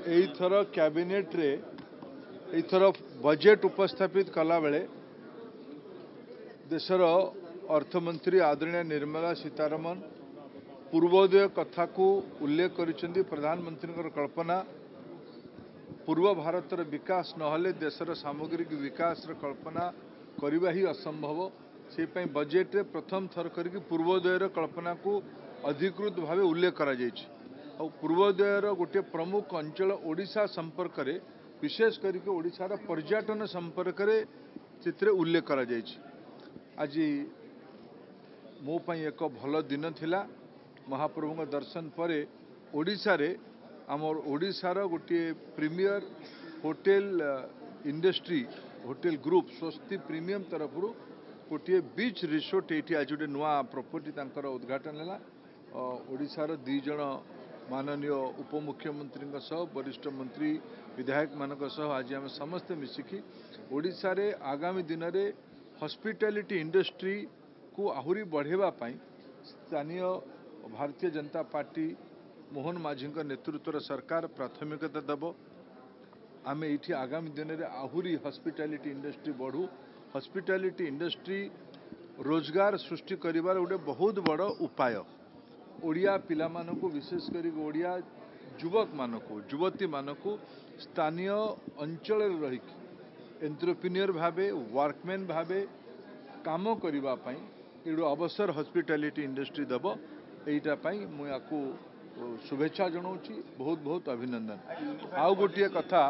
एथर cabinet रे एथर budget उपस्थापित कला बेले देशर अर्थमंत्री आदरणीय निर्मला सीतारमण पूर्वोदय कथा को उल्लेख करिसेंती। प्रधानमंत्री कल्पना पूर्व भारतर विकास नहले देशर सामग्रिक विकास कल्पना करवा ही असंभव। से बजेट रे प्रथम थर करके पूर्वोदयर कल्पना को अधिकृत भाव उल्लेख करा जायछि। और पूर्वोदयर गोटे प्रमुख अंचल ओडिशा संपर्क रे विशेष करके ओडिशार पर्यटन संपर्क रे चित्रे उल्लेख करा जायछि। आज मो पई एक भल दिन थिला। महाप्रभु दर्शन पर ओडिशा रे आमर ओडिशार गोटे premier hotel industry hotel group Swosti premium तरफ गोटे बीच रिसोर्ट ये आज गोटे नुआ प्रॉपर्टी तांकर उद्घाटन है। ओडिशार दुई जन माननीय उपमुख्यमंत्री वरिष्ठ मंत्री विधायक मान आज आम समस्ते मिसिकी ओडिशा रे आगामी दिन में हॉस्पिटैलिटी इंडस्ट्री को आहुरी बढ़ेवाई स्थानीय भारतीय जनता पार्टी मोहन माझी नेतृत्व सरकार प्राथमिकता दब। आम ये आगामी दिन में आहुरी हॉस्पिटैलिटी इंडस्ट्री बढ़ू। हॉस्पिटैलिटी इंडस्ट्री रोजगार सृष्टि करिवार गोटे बहुत बड़ उपाय। ओडिया पिला मानकु विशेष करी ओडिया युवक मानकु युवती मानकु स्थानीय अंचल रही एंटरप्रेन्योर भावे वर्कमैन भावे काम करिवा पई एडो अवसर हॉस्पिटैलिटी इंडस्ट्री दब। एटा पई मु याकू शुभेच्छा जनाऊँगी। बहुत बहुत अभिनंदन। आउ गोटे कथा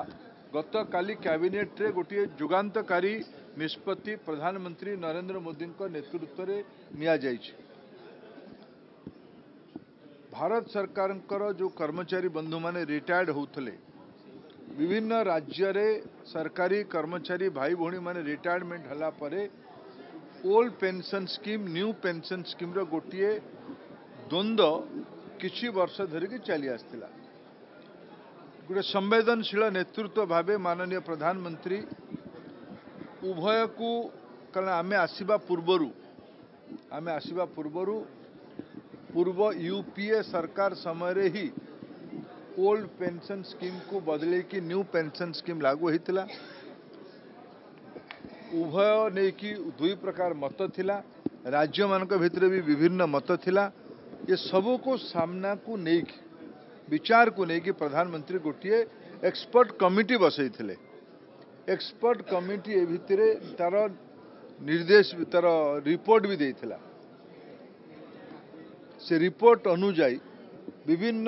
गत काली कैबिनेट रे गोटे जुगांतकारी निष्पत्ति प्रधानमंत्री नरेंद्र मोदी नेतृत्व में निया जायछि। भारत सरकार जो कर्मचारी बंधु माने रिटायर्ड होते विभिन्न राज्य रे सरकारी कर्मचारी भाई भौणी माने रिटायरमेंट हला परे old pension scheme new pension scheme रो गोटे द्वंद्व किछि वर्ष धरिकी चली आसथिला। गोटे संवेदनशील नेतृत्व भावे माननीय प्रधानमंत्री उभय को कारण आमे आसीबा पूर्वरु पूर्व यूपीए सरकार समय रे ही ओल्ड पेंशन स्कीम को बदले की न्यू पेंशन स्कीम लागू होता। उभय ने कि दुई प्रकार मत थिला। राज्य मानक भितर भी विभिन्न मत थिला। ये सबू को सामना को नहीं विचार को नहीं कि प्रधानमंत्री गोटे एक्सपर्ट कमिटी बसई थिले। एक्सपर्ट कमिटी ए भितर तार निर्देश तार रिपोर्ट भी देथिला। से रिपोर्ट अनुजाई विभिन्न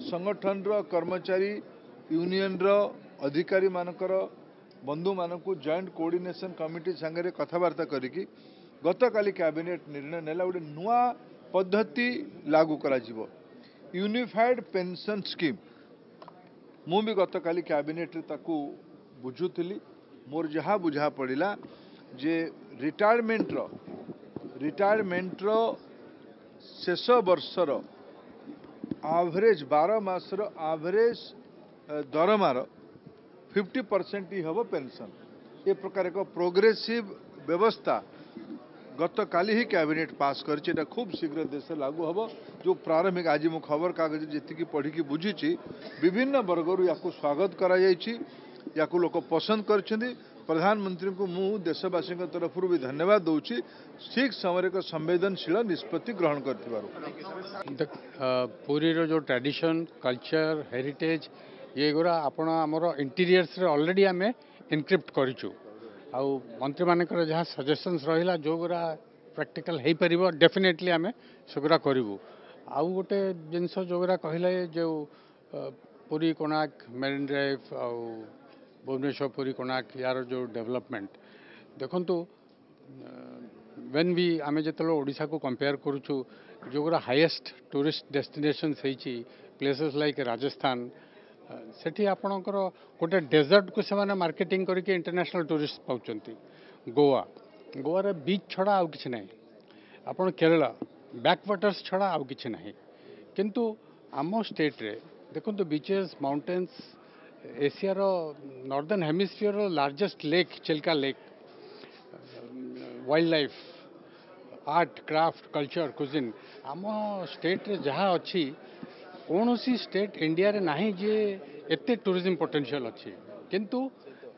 संगठन रो कर्मचारी यूनियन रो अधिकारी मानकर बंधु मानक जॉइंट कोऑर्डिनेशन कमिटी संगे कथबार्ता करिकी गत काली कैबिनेट निर्णय नेला गोटे नुआ पद्धति लागू करा जिवो यूनिफाइड पेंशन स्कीम। मु भी गत काली कैबिनेट ताकू बुझुथली। मोर जहाँ बुझा पड़ा जे रिटायरमेंट रो शेष वर्षर एवरेज 12 मासर एवरेज दरमार 50% ही हम पेंशन। ये प्रकार एक प्रोग्रेसिव व्यवस्था गत काली ही कैबिनेट पास कर खूब शीघ्र देश लागू हम। जो प्रारंभिक आज मु खबर कागज जी पढ़ी बुझी विभिन्न वर्गर या स्वागत करा लोक पसंद कर। प्रधानमंत्री को मु देशवासी तरफ भी धन्यवाद दूची ठीक समय एक संवेदनशील निष्पत्ति ग्रहण कर। पुरी रो जो ट्रेडिशन कल्चर हेरिटेज ये गुरा आपण आमर इंटीरियर्स रे ऑलरेडी आमे इनक्रिप्ट करिचु। आउ मंत्री मानकर जहाँ सजेशंस रहिला जो गुरा प्रैक्टिकल हो पारिबो डेफिनेटली आमे सुगुरा करिवु। आउ गोटे जिनस जो गुरा कहले जो पुरी कोणार्क मेरिन ड्राइव आउ भुवनेश्वर पुरी कोणार्क यार जो डेवलपमेंट देखंतु व्हेन वी आमे जतलो ओडिशा को कंपेयर करूछु जो गुरा हाईएस्ट टूरिस्ट डेस्टिनेशन होईची प्लेसेस लाइक राजस्थान सेठी आपणकर गोटे डेजर्ट को से मार्केटिंग करके इंटरनेशनल टूरिस्ट पाउचंती। गोवा रे बीच छड़ा आउ किछ नाही। आपण केरला बैकवाटर्स छड़ा आउ किछ नाही। किंतु आम स्टेट रे देखंतु बीचेस माउंटेन्स एशिया रो नॉर्दर्न हेमिस्फीयर रो largest lake Chilka lake wild life art craft culture cuisine आम स्टेट रे जहाँ अच्छी कौन सी स्टेट इंडिया रे नहीं जे एते टूरिज्म पोटेंशियल अच्छी किंतु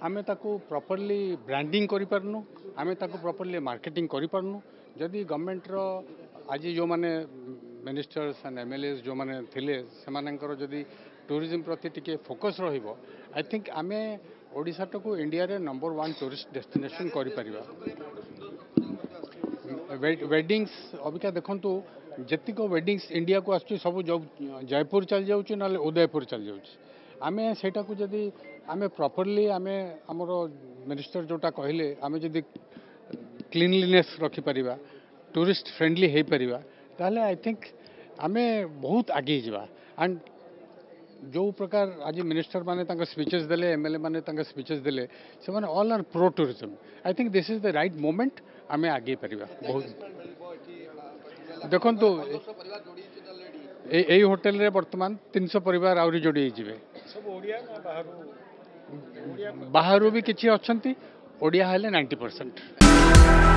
आमे ताको प्रॉपर्ली ब्रांडिंग करि पारनु आमे ताको प्रॉपर्ली मार्केटिंग करि पारनु जदि गवर्नमेंट रो आज जो माने मिनिस्टर्स एंड एमएलएस जो माने थिले सेमानकर जदि टूरिज्म प्रति टिके फोकस रहिबो आई थिंक आमे ओडिसा को इंडिया रे नंबर 1 टूरिस्ट डेस्टिनेशन करि परिबा वेडिंग्स अबिका देखंतु जतिक वेडिंग्स इंडिया को आसु सब जयपुर चल जाउची ना उदयपुर चल जाउची आमे सेटा को जदि आमे प्रॉपर्ली आमे हमर मिनिस्टर जोटा कहले आमे जदि क्लीनलीनेस रखि परिबा टूरिस्ट फ्रेंडली हे परिबा ताले आई थिंक आमे बहुत आगे जिबा एंड जो प्रकार आज मिनिस्टर माने तांका स्पीचेस देले एमएलए माने तांका स्पीचेस देले से माने all are pro tourism I think this is the right moment आमे आगे परिबा बहुत देखंतु ए होटल रे वर्तमान 300 परिवार आउरी जोड़ी जिवे सब ओडिया ना बाहरु भी किछि अछंती ओडिया हेले 90%।